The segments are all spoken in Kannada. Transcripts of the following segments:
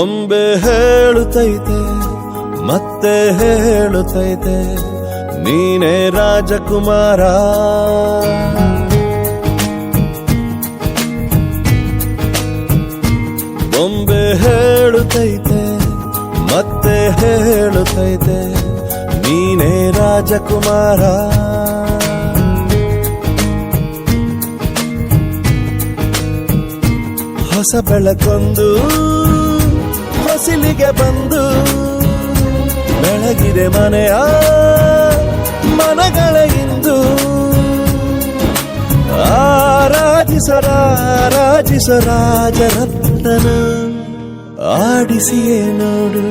ಬೊಂಬೆ ಹೇಳುತ್ತೈತೆ ಮತ್ತೆ ಹೇಳುತ್ತೈತೆ ನೀನೇ ರಾಜಕುಮಾರ. ಬೊಂಬೆ ಹೇಳುತ್ತೈತೆ ಮತ್ತೆ ಹೇಳುತ್ತೈತೆ ನೀನೇ ರಾಜಕುಮಾರ. ಹೊಸ ಬೆಳಕೊಂದು ಹೊಸಿಲಿಗೆ ಬಂದು ಬೆಳಗಿದೆ ಮನೆಯ ಮನಗಳ ಇಂದು. ಆರಾಜಿಸ ರಾಜರತ್ನನ ಆಡಿಸಿಯೇ ನೋಡು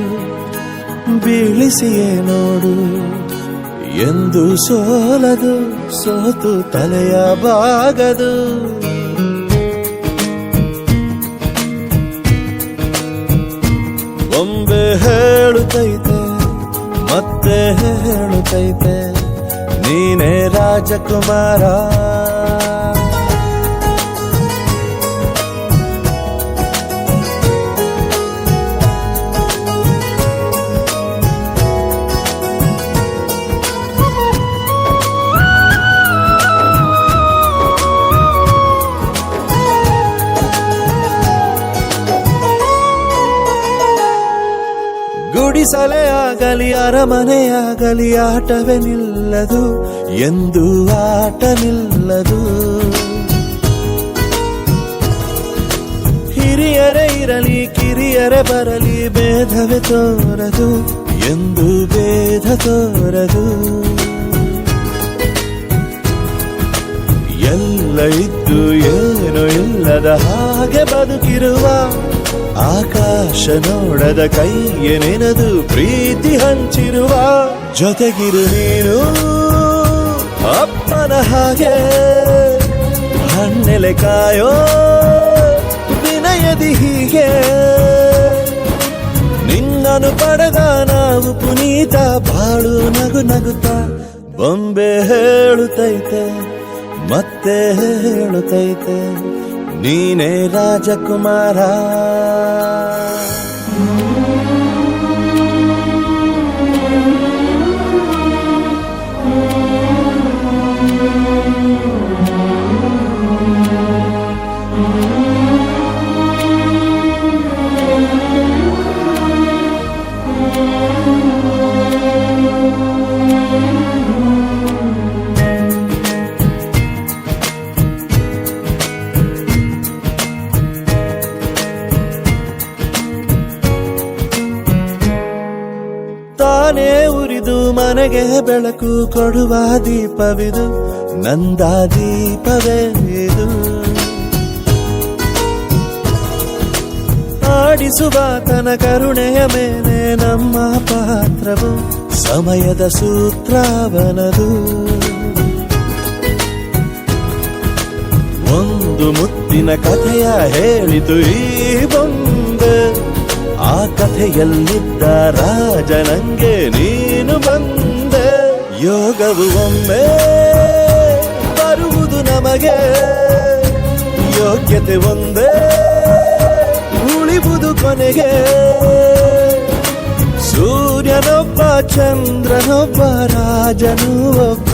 ಬೀಳಿಸಿಯೇ ನೋಡು ಎಂದು ಸೋಲದು ಸೋತು ತಲೆಯ ಬಾಗದು. ಬೊಂಬೆ ಹೇಳುತ್ತೈತೆ ಮತ್ತೆ ಹೇಳುತ್ತೈತೆ ನೀನೇ ರಾಜಕುಮಾರ. ಗುಡಿಸಲೇ ಆಗಲಿ ಅರಮನೆಯಾಗಲಿ ಆಟವೇ ನಿಲ್ಲದು ಎಂದು ಆಟ ನಿಲ್ಲದು. ಹಿರಿಯರೇ ಇರಲಿ ಕಿರಿಯರೇ ಬರಲಿ ಭೇದವೇ ತೋರದು ಎಂದು ಭೇದ ತೋರದು. ಎಲ್ಲ ಇದ್ದು ಏನು ಇಲ್ಲದ ಹಾಗೆ ಬದುಕಿರುವ ಆಕಾಶ ನೋಡದ ಕೈಯೇ ನೆನೆದು ಪ್ರೀತಿ ಹಂಚಿರುವ ಜೊತೆಗಿರು ನೀನು ಅಪ್ಪನ ಹಾಗೆ ಹಣ್ಣೆಲೆ ಕಾಯೋ ವಿನಯದಿ ಹೀಗೆ. ನಿನ್ನನ್ನು ಪಡೆದ ನಾವು ಪುನೀತ ಬಾಳು ನಗು ನಗುತ್ತಾ. ಬೊಂಬೆ ಹೇಳುತ್ತೈತೆ ಮತ್ತೆ ಹೇಳುತ್ತೈತೆ ನೀನೇ ರಾಜಕುಮಾರ. ತಾನೇ ಉರಿದು ಮನೆಗೆ ಬೆಳಕು ಕೊಡುವ ದೀಪವಿದು ನಂದ ದೀಪವೇ ಇದು. ಆಡಿಸುವ ತನ ಕರುಣೆಯ ಮೇಲೆ ನಮ್ಮ ಪಾತ್ರವು ಸಮಯದ ಸೂತ್ರವನದು. ಒಂದು ಮುತ್ತಿನ ಕಥೆಯ ಹೇಳಿತು ಈ ಬೊಂಬೆ. ಆ ಕಥೆಯಲ್ಲಿದ್ದ ರಾಜ ನಂಗೆ ನೀನು ಬಂದೆ. ಯೋಗವು ಒಮ್ಮೆ ಬರುವುದು ನಮಗೆ ಯೋಗ್ಯತೆ ಒಂದೇ ಉಳಿವುದು ಕೊನೆಗೆ. ಸೂರ್ಯನೊಬ್ಬ ಚಂದ್ರನೊಬ್ಬ ರಾಜನೂ ಒಬ್ಬ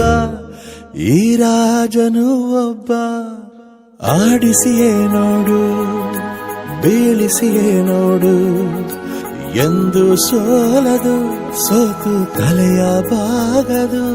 ಈ ರಾಜನೂ ಒಬ್ಬ. ಆಡಿಸಿಯೇ ನೋಡು ಬೀಳಿಸಿಯೇ ನೋಡು ಎಂದು ಸೋಲದು ಸೋತು ತಲೆಯ ಬಾಗದು.